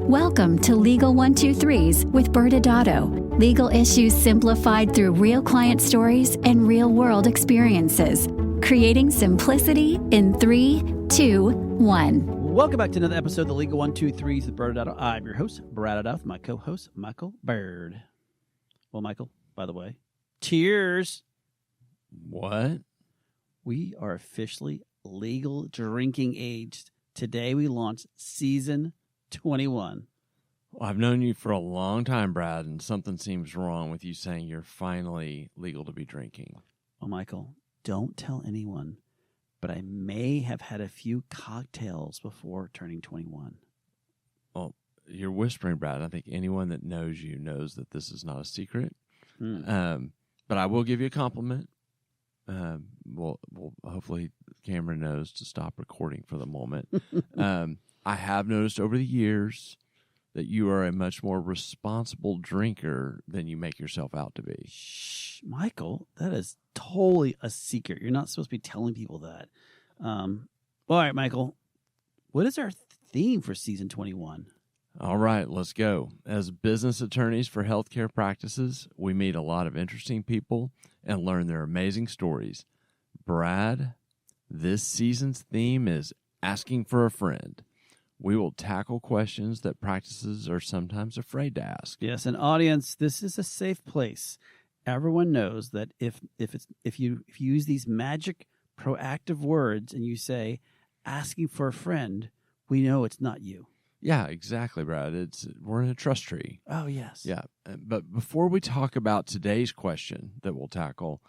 Welcome to Legal 123s with ByrdAdatto. Legal issues simplified through real client stories and real-world experiences. Creating simplicity in 3, 2, 1. Welcome back to another episode of the Legal 123s with ByrdAdatto. I'm your host, ByrdAdatto, my co-host, Michael Byrd. Well, Michael, by the way, cheers. What? We are officially legal drinking aged. Today we launched season 21. Well, I've known you for a long time, Brad, and something seems wrong with you saying you're finally legal to be drinking. Well, Michael, don't tell anyone, but I may have had a few cocktails before turning 21. Well, you're whispering, Brad. I think anyone that knows you knows that this is not a secret. But I will give you a compliment. Well, hopefully Cameron knows to stop recording for the moment. I have noticed over the years that you are a much more responsible drinker than you make yourself out to be. Shh, Michael, that is totally a secret. You're not supposed to be telling people that. All right, Michael, what is our theme for season 21? All right, let's go. As business attorneys for healthcare practices, we meet a lot of interesting people and learn their amazing stories. Brad, this season's theme is asking for a friend. We will tackle questions that practices are sometimes afraid to ask. Yes, and audience, this is a safe place. Everyone knows that if you use these magic proactive words and you say asking for a friend, we know it's not you. Yeah, exactly, Brad. We're in a trust tree. Oh, yes. Yeah, but before we talk about today's question that we'll tackle,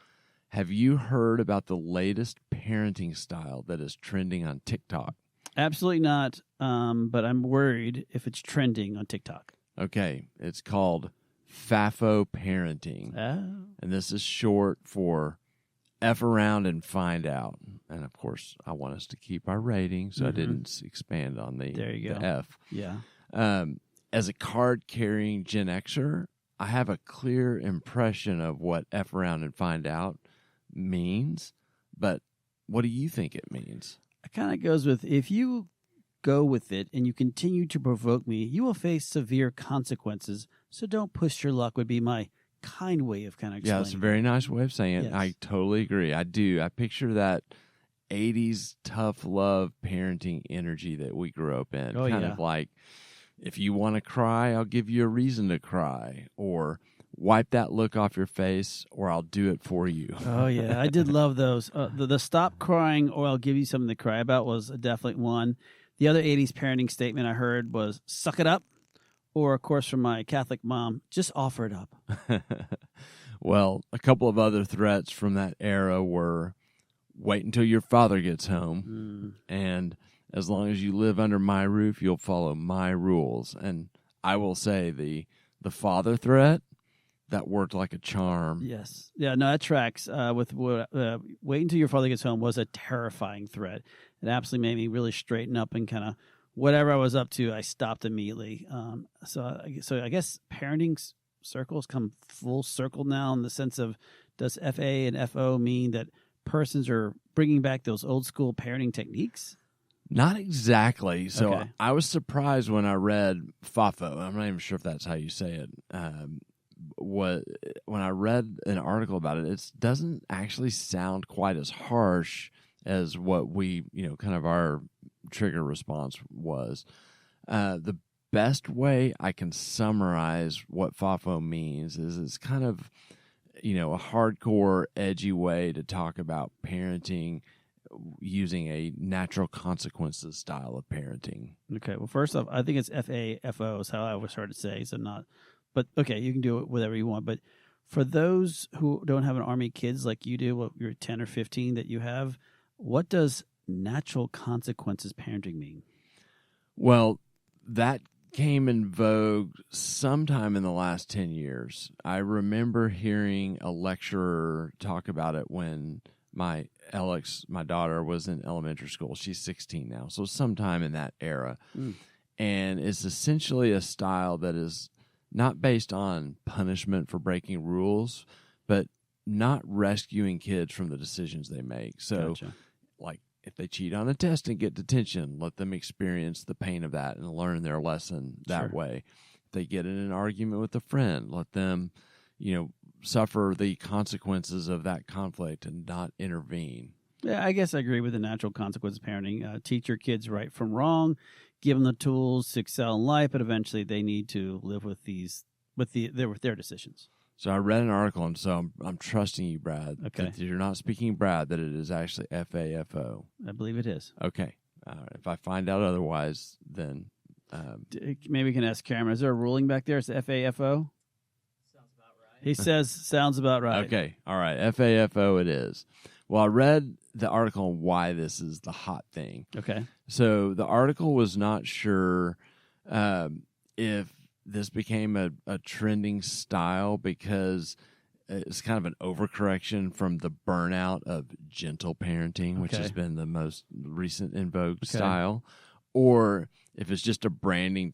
have you heard about the latest parenting style that is trending on TikTok? Absolutely not, but I'm worried if it's trending on TikTok. Okay, it's called FAFO parenting. Oh. And this is short for F around and find out. And, of course, I want us to keep our rating, so I didn't expand on the F. Yeah. As a card-carrying Gen Xer, I have a clear impression of what F around and find out means, but what do you think it means? It kind of goes with, if you go with it and you continue to provoke me, you will face severe consequences, so don't push your luck would be my kind way of kind of explaining. Yeah, it's a very nice way of saying it. Yes. I totally agree. I do. I picture that 80s tough love parenting energy that we grew up in. Oh, kind yeah. of like, if you want to cry, I'll give you a reason to cry, or wipe that look off your face, or I'll do it for you. Oh, yeah. I did love those. The stop crying or I'll give you something to cry about was definitely one. The other 80s parenting statement I heard was suck it up, or, of course, from my Catholic mom, just offer it up. Well, a couple of other threats from that era were wait until your father gets home, and as long as you live under my roof, you'll follow my rules. And I will say the father threat, that worked like a charm. Yes. Yeah, no, that tracks. With wait until your father gets home was a terrifying threat. It absolutely made me really straighten up and kind of whatever I was up to, I stopped immediately. So I guess parenting circles come full circle now in the sense of, does FA and FO mean that persons are bringing back those old school parenting techniques? Not exactly. So Okay. I was surprised when I read FAFO. I'm not even sure if that's how you say it. When I read an article about it, it doesn't actually sound quite as harsh as what we, kind of our trigger response was. The best way I can summarize what FAFO means is it's kind of, a hardcore, edgy way to talk about parenting using a natural consequences style of parenting. Okay. Well, first off, I think it's FAFO is how I always heard to say. So not, but okay, you can do it whatever you want. But for those who don't have an army of kids like you do, what you're 10 or 15 that you have, what does natural consequences parenting mean? Well, that came in vogue sometime in the last 10 years. I remember hearing a lecturer talk about it when my daughter, was in elementary school. She's 16 now, so sometime in that era. And it's essentially a style that is not based on punishment for breaking rules, but not rescuing kids from the decisions they make. So, Gotcha. like if they cheat on a test and get detention, let them experience the pain of that and learn their lesson that Sure. way. If they get in an argument with a friend, let them, suffer the consequences of that conflict and not intervene. Yeah, I guess I agree with the natural consequences of parenting. Teach your kids right from wrong, give them the tools to excel in life, but eventually they need to live with their decisions. So I read an article, and so I'm trusting you, Brad. Okay. That you're not speaking Brad, that it is actually FAFO. I believe it is. Okay. If I find out otherwise, then Maybe we can ask Cameron. Is there a ruling back there? Is it FAFO? Sounds about right. He says sounds about right. Okay. All right. FAFO it is. Well, I read the article on why this is the hot thing. Okay. So the article was not sure if this became a trending style because it's kind of an overcorrection from the burnout of gentle parenting, which has been the most recent in vogue style, or if it's just a branding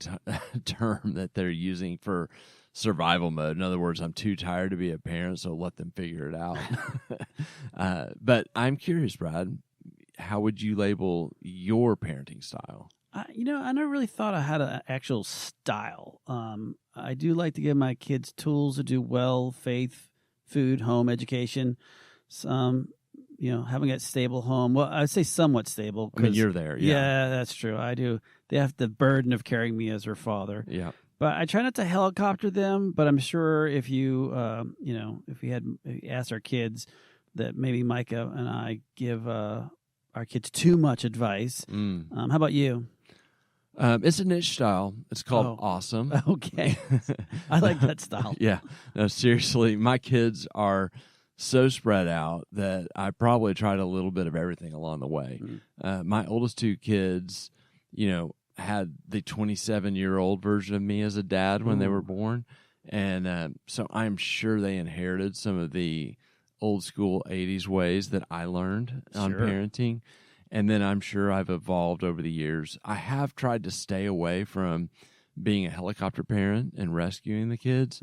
term that they're using for survival mode. In other words, I'm too tired to be a parent, so let them figure it out. But I'm curious, Brad, how would you label your parenting style? I never really thought I had an actual style. I do like to give my kids tools to do well: faith, food, home, education. Having a stable home. Well, I'd say somewhat stable. I mean, you're there. Yeah, that's true. I do. They have the burden of carrying me as their father. Yeah. But I try not to helicopter them. But I'm sure if you, if we had asked our kids, that maybe Micah and I give our kids too much advice. How about you? It's a niche style. It's called awesome. Okay. I like that style. Yeah. No, seriously, my kids are so spread out that I probably tried a little bit of everything along the way. My oldest two kids, had the 27-year-old version of me as a dad when they were born. And so I'm sure they inherited some of the old school 80s ways that I learned on parenting. And then I'm sure I've evolved over the years. I have tried to stay away from being a helicopter parent and rescuing the kids.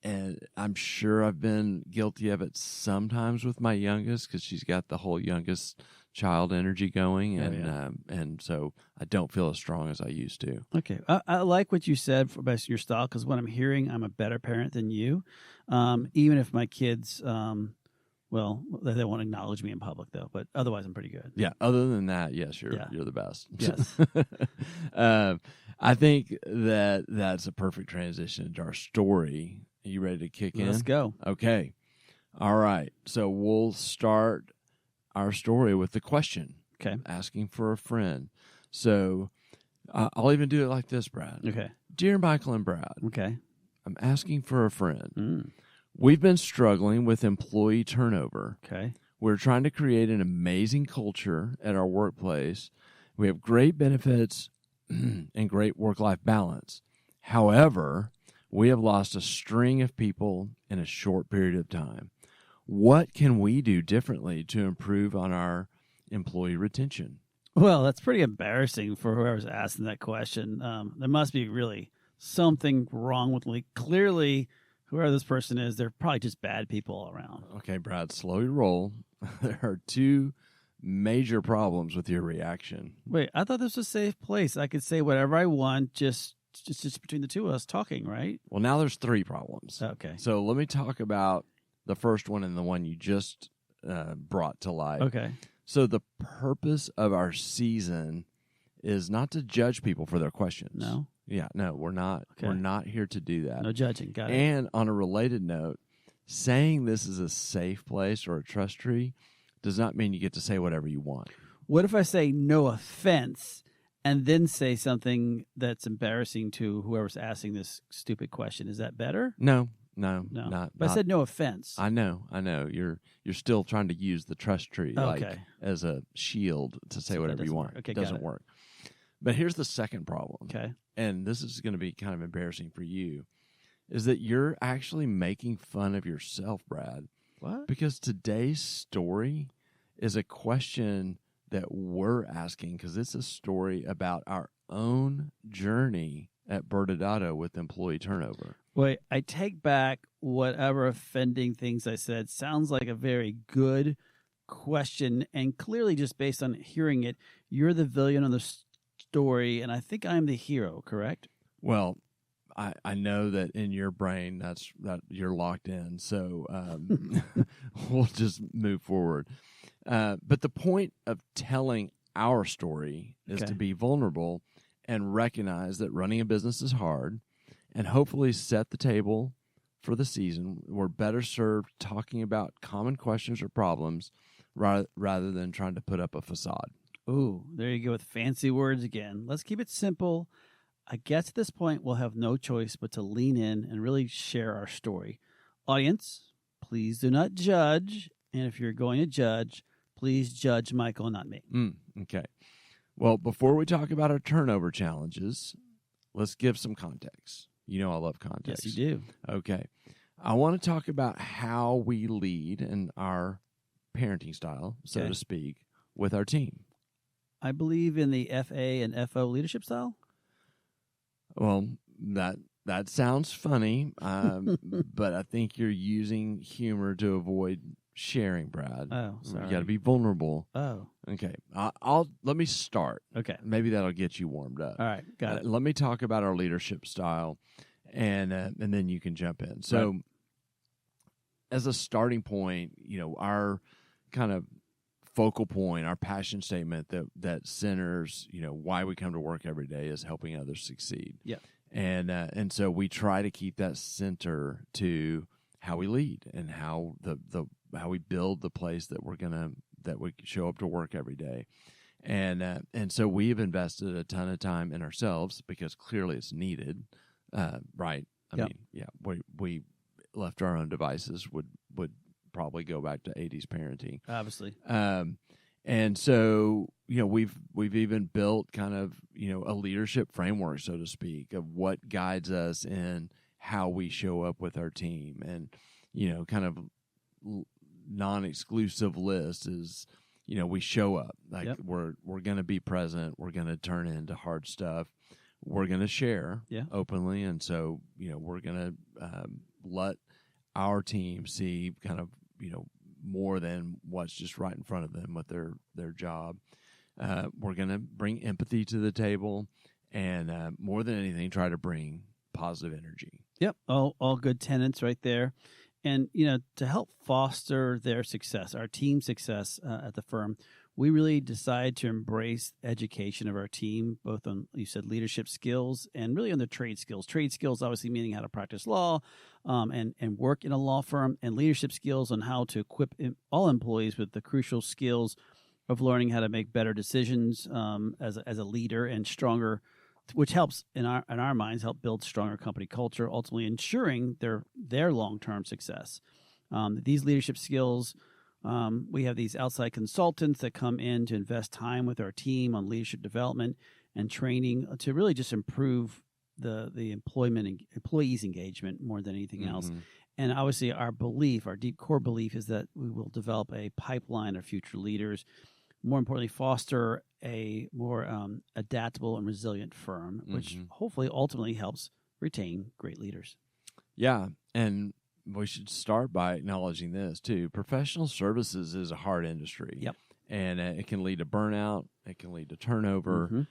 And I'm sure I've been guilty of it sometimes with my youngest because she's got the whole youngest child energy going. And so I don't feel as strong as I used to. Okay. I like what you said about your style because what I'm hearing, I'm a better parent than you. Even if my kids... Well, they won't acknowledge me in public, though. But otherwise, I'm pretty good. Yeah. Other than that, yes, you're the best. Yes. I think that's a perfect transition into our story. Are you ready to kick in? Let's go. Okay. All right. So we'll start our story with the question. Okay. Asking for a friend. So I'll even do it like this, Brad. Okay. Dear Michael and Brad. Okay. I'm asking for a friend. We've been struggling with employee turnover. Okay. We're trying to create an amazing culture at our workplace. We have great benefits and great work-life balance. However, we have lost a string of people in a short period of time. What can we do differently to improve on our employee retention? Well, that's pretty embarrassing for whoever's asking that question. There must be really something wrong with me. Clearly, whoever this person is, they're probably just bad people all around. Okay, Brad, slow your roll. There are two major problems with your reaction. Wait, I thought this was a safe place. I could say whatever I want, just between the two of us talking, right? Well, now there's three problems. Okay. So let me talk about the first one and the one you just brought to light. Okay. So the purpose of our season is not to judge people for their questions. No? Yeah, no, we're not. Okay. We're not here to do that. No judging. Got it. And on a related note, saying this is a safe place or a trust tree does not mean you get to say whatever you want. What if I say no offense and then say something that's embarrassing to whoever's asking this stupid question? Is that better? No. But I said no offense. I know. You're still trying to use the trust tree like as a shield to say whatever you want. Okay, it doesn't work. But here's the second problem. Okay. And this is going to be kind of embarrassing for you, is that you're actually making fun of yourself, Brad. What? Because today's story is a question that we're asking because it's a story about our own journey at ByrdAdatto with employee turnover. Wait, I take back whatever offending things I said. Sounds like a very good question, and clearly just based on hearing it, you're the villain of the story, and I think I'm the hero, correct? Well, I know that in your brain that you're locked in, so we'll just move forward. But the point of telling our story is to be vulnerable and recognize that running a business is hard, and hopefully set the table for the season. We're better served talking about common questions or problems rather than trying to put up a facade. Ooh, there you go with fancy words again. Let's keep it simple. I guess at this point we'll have no choice but to lean in and really share our story. Audience, please do not judge. And if you're going to judge, please judge Michael, not me. Okay. Well, before we talk about our turnover challenges, let's give some context. You know I love context. Yes, you do. Okay. I want to talk about how we lead in our parenting style, so to speak, with our team. I believe in the FA and FO leadership style. Well, that sounds funny, but I think you're using humor to avoid sharing, Brad. Oh, sorry. You got to be vulnerable. Oh, okay. Let me start. Okay, maybe that'll get you warmed up. All right, got it. Let me talk about our leadership style, and then you can jump in. So, right. As a starting point, our kind of focal point, our passion statement that centers, why we come to work every day is helping others succeed. Yeah. And so we try to keep that center to how we lead and how how we build the place that we show up to work every day. And so we've invested a ton of time in ourselves because clearly it's needed. Right. I mean, yeah, we left our own devices would probably go back to 80s parenting. Obviously. And so, we've even built kind of, a leadership framework, so to speak, of what guides us in how we show up with our team. And, kind of non-exclusive list is, we show up. Like we're going to be present. We're going to turn into hard stuff. We're going to share openly. And so, we're going to let our team see kind of, more than what's just right in front of them with their job. We're going to bring empathy to the table and more than anything, try to bring positive energy. Yep. All good tenets right there. And, to help foster their success, our team's success at the firm, we really decided to embrace education of our team, both on, you said, leadership skills and really on the trade skills. Trade skills, obviously, meaning how to practice law and work in a law firm, and leadership skills on how to equip all employees with the crucial skills of learning how to make better decisions as a leader and stronger, which helps in our minds help build stronger company culture, ultimately ensuring their long-term success. These leadership skills. We have these outside consultants that come in to invest time with our team on leadership development and training to really just improve the employees' engagement more than anything else. And obviously our deep core belief is that we will develop a pipeline of future leaders, more importantly, foster a more adaptable and resilient firm, which hopefully ultimately helps retain great leaders. Yeah, and we should start by acknowledging this, too. Professional services is a hard industry. Yep. And it can lead to burnout. It can lead to turnover.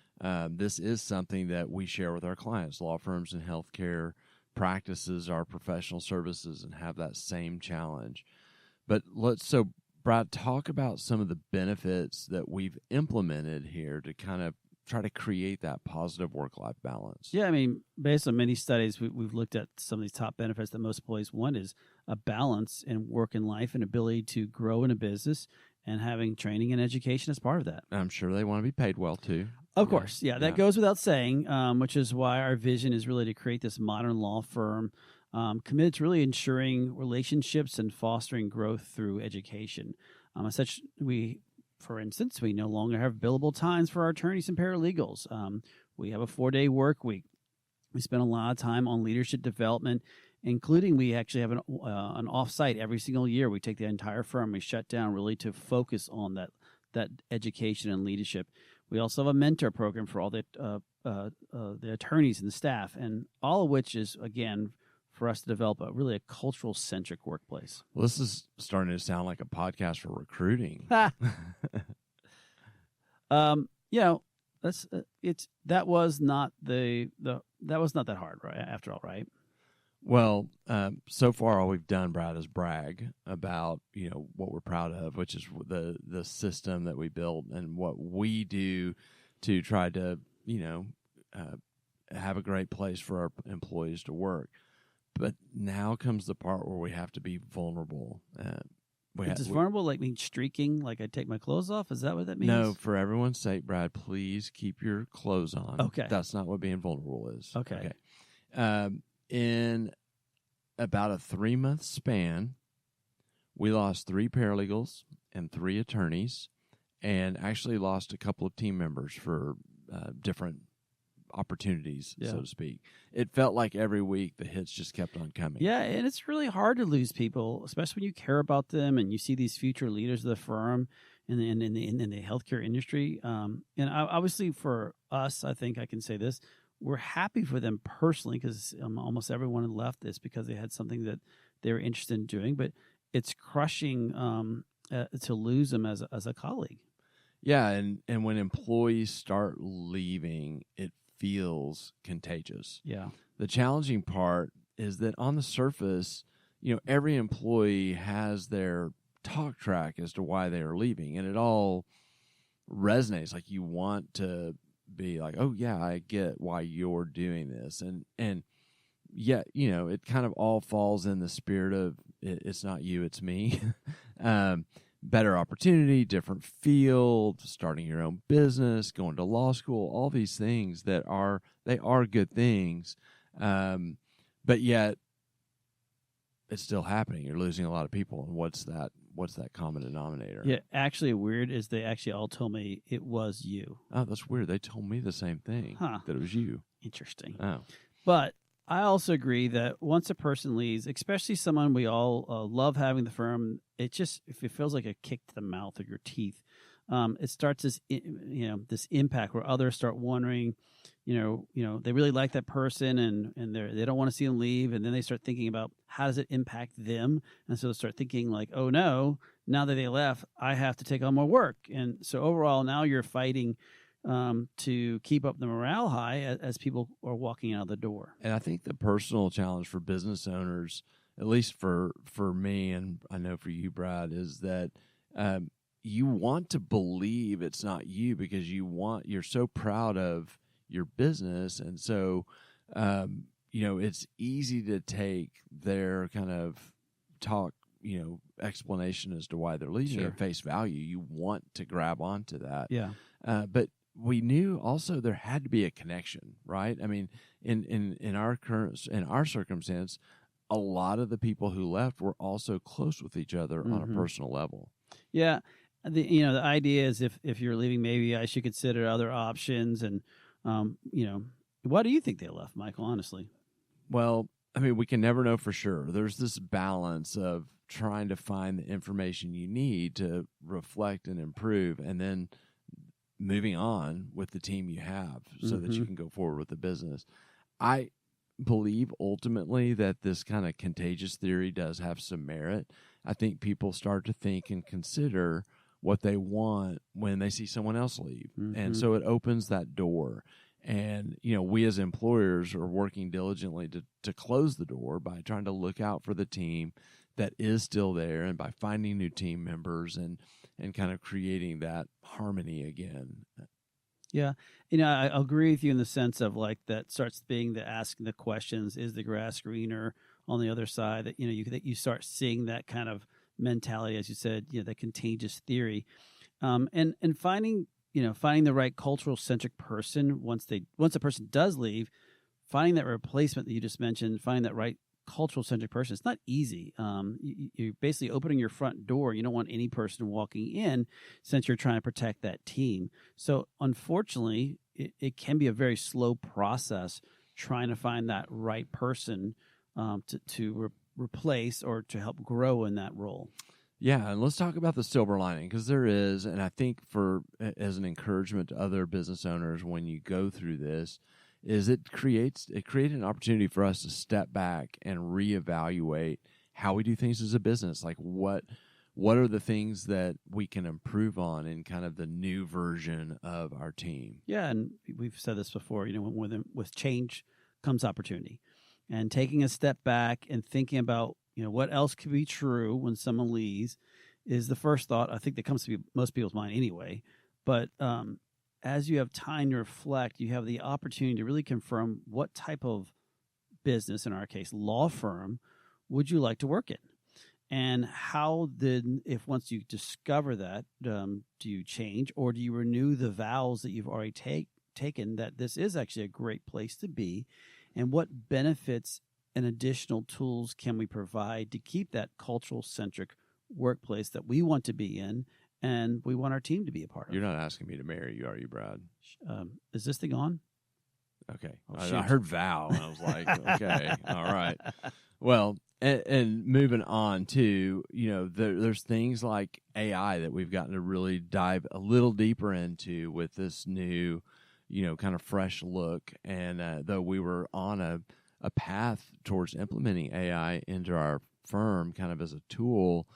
This is something that we share with our clients. Law firms and healthcare practices are professional services and have that same challenge. But Brad, talk about some of the benefits that we've implemented here to kind of try to create that positive work-life balance. Yeah, I mean, based on many studies, we've looked at some of these top benefits that most employees want is a balance in work and life and ability to grow in a business and having training and education as part of that. I'm sure they want to be paid well, too. Of course, that goes without saying, which is why our vision is really to create this modern law firm committed to really ensuring relationships and fostering growth through education. As such, for instance, we no longer have billable times for our attorneys and paralegals. We have a 4-day work week. We spend a lot of time on leadership development, including we actually have an off-site every single year. We take the entire firm, we shut down really to focus on that education and leadership. We also have a mentor program for all the attorneys and the staff, and all of which is, again, for us to develop really a cultural centric workplace? Well, this is starting to sound like a podcast for recruiting. That was not that hard, right? After all, right? Well, so far all we've done, Brad, is brag about what we're proud of, which is the system that we built and what we do to try to have a great place for our employees to work. But now comes the part where we have to be vulnerable. Vulnerable like mean streaking, like I take my clothes off? Is that what that means? No, for everyone's sake, Brad, please keep your clothes on. Okay. That's not what being vulnerable is. Okay. In about a 3-month span, we lost 3 paralegals and 3 attorneys, and actually lost a couple of team members for different opportunities, so to speak. It felt like every week the hits just kept on coming. Yeah, and it's really hard to lose people, especially when you care about them and you see these future leaders of the firm in the healthcare industry. And obviously for us, I think I can say this, we're happy for them personally because almost everyone had left this because they had something that they were interested in doing. But it's crushing to lose them as a colleague. Yeah, and when employees start leaving, it feels contagious. Yeah. The challenging part is that on the surface, every employee has their talk track as to why they are leaving, and it all resonates. Like you want to be like, oh yeah, I get why you're doing this, and yet it kind of all falls in the spirit of it's not you, it's me. Better opportunity, different field, starting your own business, going to law school, all these things that are good things, but yet it's still happening. You're losing a lot of people, and what's that common denominator? Yeah, actually, weird is they actually all told me it was you. Oh, that's weird. They told me the same thing, that it was you. Interesting. Oh, but I also agree that once a person leaves, especially someone we all love having the firm, if it feels like a kick to the mouth or your teeth, it starts this impact where others start wondering, they really like that person and they don't want to see them leave, and then they start thinking about how does it impact them, and so they start thinking like, oh no, now that they left, I have to take on more work, and so overall now you're fighting to keep up the morale high as people are walking out the door. And I think the personal challenge for business owners, at least for me, and I know for you, Brad, is that you want to believe it's not you because you're so proud of your business, and so it's easy to take their kind of talk, explanation as to why they're leaving at face value. You want to grab onto that, but we knew also there had to be a connection, right? I mean, in our circumstance, a lot of the people who left were also close with each other on a personal level. Yeah, the idea is if you're leaving, maybe I should consider other options. And why do you think they left, Michael? Honestly, well, I mean, we can never know for sure. There's this balance of trying to find the information you need to reflect and improve, and then moving on with the team you have so that you can go forward with the business. I believe ultimately that this kind of contagious theory does have some merit. I think people start to think and consider what they want when they see someone else leave. And so it opens that door. And, we as employers are working diligently to close the door by trying to look out for the team that is still there, and by finding new team members and kind of creating that harmony again. Yeah. I agree with you in the sense of like that starts being the asking the questions, is the grass greener on the other side, that, you start seeing that kind of mentality, as you said, the contagious theory, and finding the right cultural centric person once a person does leave, finding that replacement that you just mentioned, finding that right cultural centric person. It's not easy. You're basically opening your front door. You don't want any person walking in since you're trying to protect that team. So unfortunately, it can be a very slow process trying to find that right person to replace or to help grow in that role. Yeah, and let's talk about the silver lining, because there is, and I think as an encouragement to other business owners when you go through this, is it created an opportunity for us to step back and reevaluate how we do things as a business. Like what are the things that we can improve on in kind of the new version of our team? Yeah, and we've said this before. With change comes opportunity, and taking a step back and thinking about what else could be true when someone leaves is the first thought I think that comes to most people's mind anyway. But as you have time to reflect, you have the opportunity to really confirm what type of business, in our case, law firm, would you like to work in? And how then, if once you discover that, do you change or do you renew the vows that you've already taken that this is actually a great place to be? And what benefits and additional tools can we provide to keep that cultural-centric workplace that we want to be in and we want our team to be a part of? You're not asking me to marry you, are you, Brad? Is this thing on? Okay. Oh, I heard vow, and I was like, okay, all right. Well, and moving on to, there's things like AI that we've gotten to really dive a little deeper into with this new, kind of fresh look. And though we were on a path towards implementing AI into our firm kind of as a tool,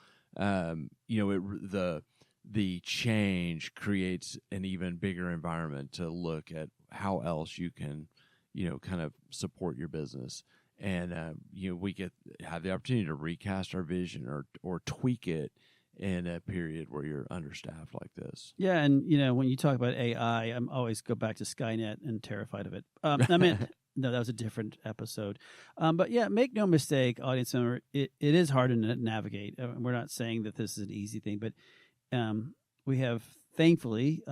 the change creates an even bigger environment to look at how else you can, kind of support your business. And, we have the opportunity to recast our vision or tweak it in a period where you're understaffed like this. Yeah, and, when you talk about AI, I'm always go back to Skynet and terrified of it. No, that was a different episode. But yeah, make no mistake, audience member, it is hard to navigate. We're not saying that this is an easy thing, but we have thankfully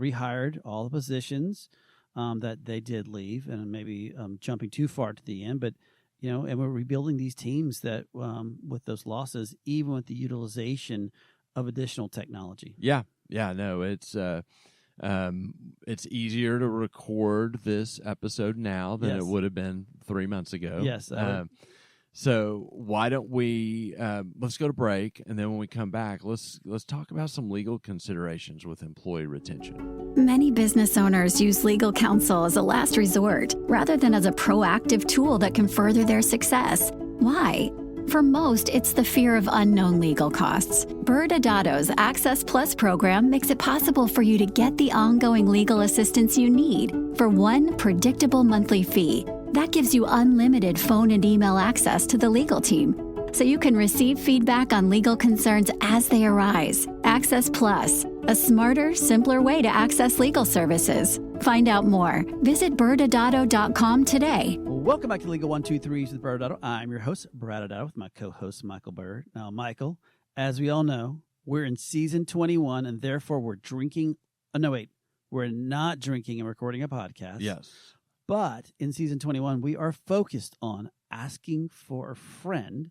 rehired all the positions that they did leave, and maybe jumping too far to the end, but and we're rebuilding these teams that with those losses, even with the utilization of additional technology. Yeah, no, it's easier to record this episode now than it would have been 3 months ago. Yes. So why don't we let's go to break, and then when we come back, let's talk about some legal considerations with employee retention. Many business owners use legal counsel as a last resort rather than as a proactive tool that can further their success. Why? For most, it's the fear of unknown legal costs. ByrdAdatto's Access Plus program makes it possible for you to get the ongoing legal assistance you need for one predictable monthly fee. That gives you unlimited phone and email access to the legal team, so you can receive feedback on legal concerns as they arise. Access Plus, a smarter, simpler way to access legal services. Find out more. Visit ByrdAdatto.com today. Welcome back to Legal 123s with ByrdAdatto. I'm your host, ByrdAdatto, with my co-host, Michael Byrd. Now, Michael, as we all know, we're in season 21, and therefore we're drinking. We're not drinking and recording a podcast. Yes. But in season 21, we are focused on asking for a friend.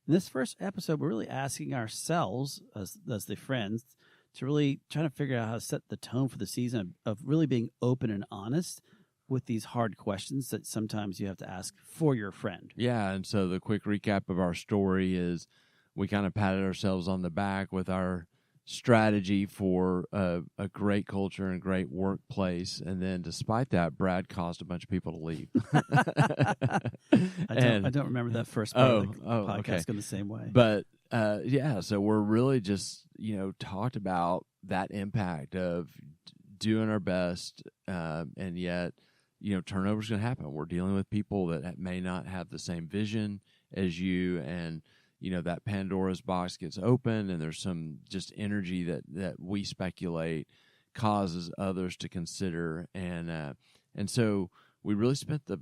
In this first episode, we're really asking ourselves, as the friends, to really try to figure out how to set the tone for the season of really being open and honest with these hard questions that sometimes you have to ask for your friend. Yeah, and so the quick recap of our story is we kind of patted ourselves on the back with our strategy for a great culture and great workplace, and then despite that, Brad caused a bunch of people to leave. I don't remember that first part of the podcast going the same way. But so we're really just talked about that impact of doing our best, and yet turnover is going to happen. We're dealing with people that may not have the same vision as you, and that Pandora's box gets open, and there's some just energy that we speculate causes others to consider. And so we really spent the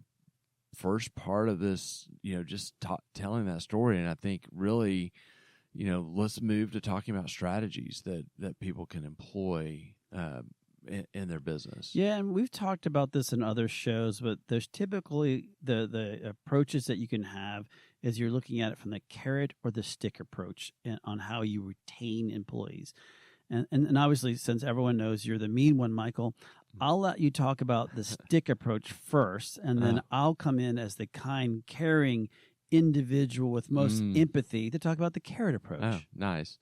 first part of this, just telling that story. And I think really, let's move to talking about strategies that people can employ in their business. Yeah, and we've talked about this in other shows, but there's typically the approaches that you can have is you're looking at it from the carrot or the stick approach on how you retain employees. And obviously, since everyone knows you're the mean one, Michael, I'll let you talk about the stick approach first, and then I'll come in as the kind, caring individual with most empathy to talk about the carrot approach. Oh, nice.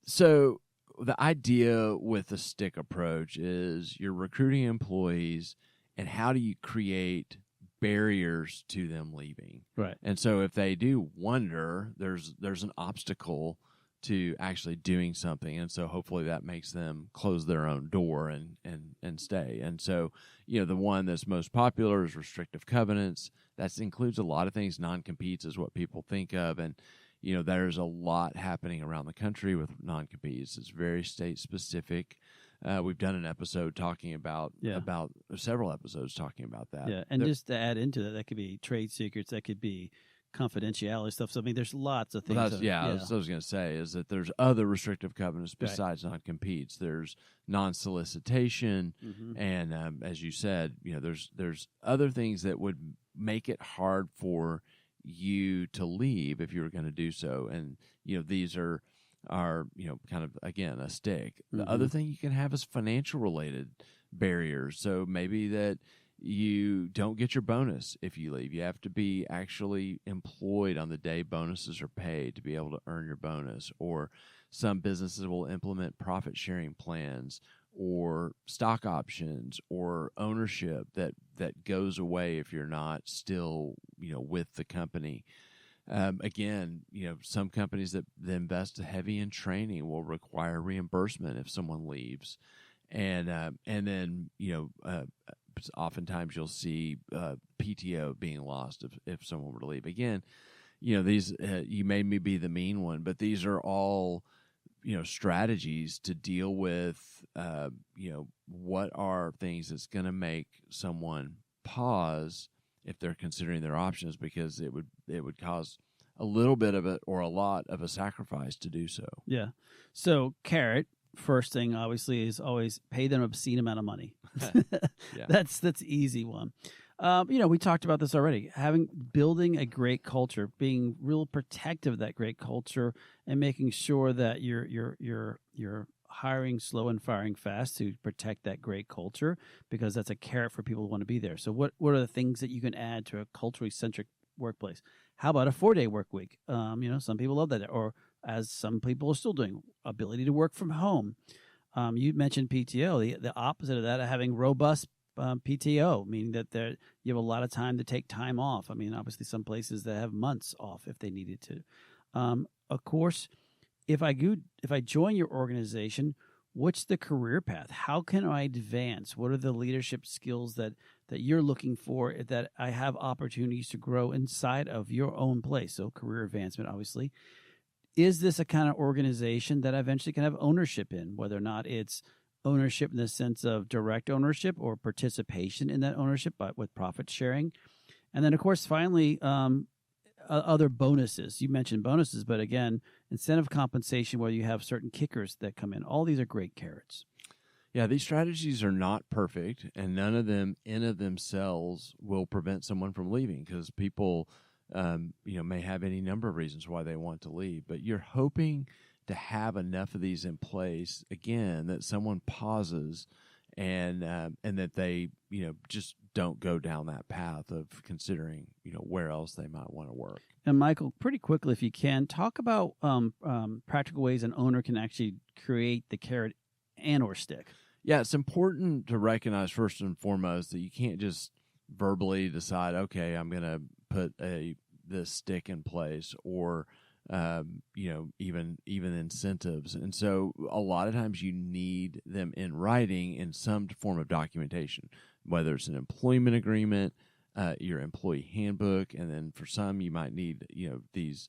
So the idea with the stick approach is you're recruiting employees, and how do you create barriers to them leaving? Right. And so if they do wonder, there's an obstacle to actually doing something, and so hopefully that makes them close their own door and stay. And so, the one that's most popular is restrictive covenants. That includes a lot of things. Non-competes is what people think of, and there's a lot happening around the country with non-competes. It's very state specific. We've done an episode talking about several episodes talking about that. Yeah, and just to add into that could be trade secrets, that could be confidentiality stuff. So I mean, there's lots of things. Well, that's what I was going to say is that there's other restrictive covenants besides non-competes. There's non-solicitation, and as you said, there's other things that would make it hard for you to leave if you were going to do so. And these are kind of, again, a stick. The other thing you can have is financial related barriers. So maybe that you don't get your bonus if you leave. You have to be actually employed on the day bonuses are paid to be able to earn your bonus. Or some businesses will implement profit sharing plans or stock options or ownership that goes away if you're not still with the company. Again, some companies that invest heavy in training will require reimbursement if someone leaves, and then oftentimes you'll see PTO being lost if someone were to leave. Again, these you made me be the mean one, but these are all strategies to deal with what are things that's going to make someone pause if they're considering their options, because it would cause a little bit of it or a lot of a sacrifice to do so. Yeah. So carrot, first thing obviously is always pay them an obscene amount of money. Yeah. That's easy one. We talked about this already. Building a great culture, being real protective of that great culture, and making sure that you're hiring slow and firing fast to protect that great culture, because that's a carrot for people who want to be there. So what are the things that you can add to a culturally centric workplace? How about a 4-day work week? Some people love that, or as some people are still doing, ability to work from home. You mentioned PTO. The opposite of that, having robust PTO, meaning that you have a lot of time to take time off. I mean, obviously some places that have months off if they needed to. Of course, if I join your organization, what's the career path? How can I advance? What are the leadership skills that you're looking for, that I have opportunities to grow inside of your own place? So career advancement, obviously. Is this a kind of organization that I eventually can have ownership in, whether or not it's ownership in the sense of direct ownership or participation in that ownership, but with profit sharing? And then, of course, finally, other bonuses. You mentioned bonuses, but again, incentive compensation where you have certain kickers that come in. All these are great carrots. Yeah, these strategies are not perfect, and none of them in of themselves will prevent someone from leaving, because people may have any number of reasons why they want to leave. But you're hoping to have enough of these in place, again, that someone pauses and that they just don't go down that path of considering where else they might want to work. And Michael, pretty quickly, if you can, talk about practical ways an owner can actually create the carrot and or stick. Yeah, it's important to recognize first and foremost that you can't just verbally decide, okay, I'm going to put this stick in place, or even incentives. And so a lot of times you need them in writing in some form of documentation, whether it's an employment agreement, your employee handbook, and then for some you might need these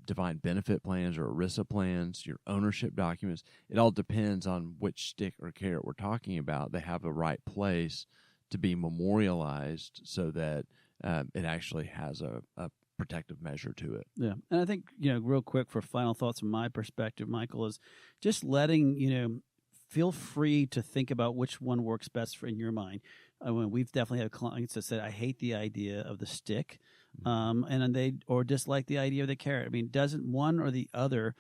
defined benefit plans or ERISA plans, your ownership documents. It all depends on which stick or carrot we're talking about. They have the right place to be memorialized so that it actually has a protective measure to it. Yeah. And I think, real quick for final thoughts from my perspective, Michael, is just letting, feel free to think about which one works best in your mind. We've definitely had clients that said, I hate the idea of the stick, and they or dislike the idea of the carrot. I mean, doesn't one or the other,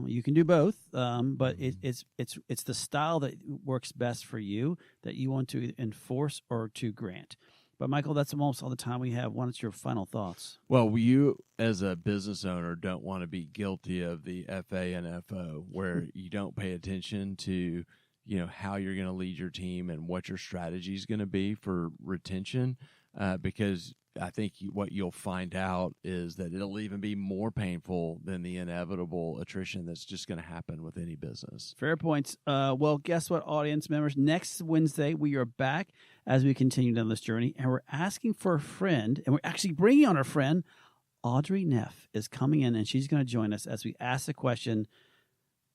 you can do both, but it's the style that works best for you that you want to enforce or to grant. But, Michael, that's almost all the time we have. What's your final thoughts? Well, you, as a business owner, don't want to be guilty of the FA and FO, where you don't pay attention to how you're going to lead your team and what your strategy is going to be for retention, because I think what you'll find out is that it'll even be more painful than the inevitable attrition that's just going to happen with any business. Fair points. Well, guess what, audience members? Next Wednesday, we are back as we continue down this journey, and we're asking for a friend, and we're actually bringing on our friend. Audrey Neff is coming in, and she's going to join us as we ask the question,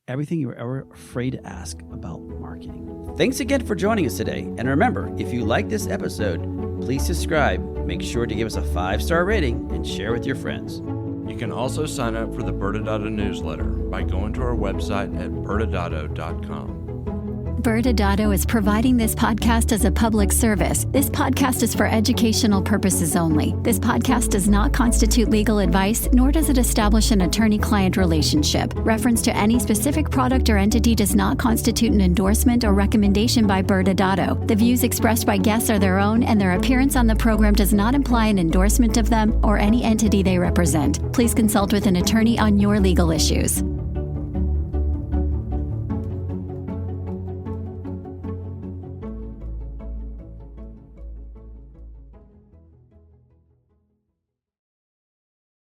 everything you were ever afraid to ask about marketing. Thanks again for joining us today. And remember, if you like this episode, please subscribe. Make sure to give us a 5-star rating and share with your friends. You can also sign up for the ByrdAdatto newsletter by going to our website at ByrdAdatto.com. ByrdAdatto is providing this podcast as a public service. This podcast is for educational purposes only. This podcast does not constitute legal advice, nor does it establish an attorney-client relationship. Reference to any specific product or entity does not constitute an endorsement or recommendation by ByrdAdatto. The views expressed by guests are their own, and their appearance on the program does not imply an endorsement of them or any entity they represent. Please consult with an attorney on your legal issues.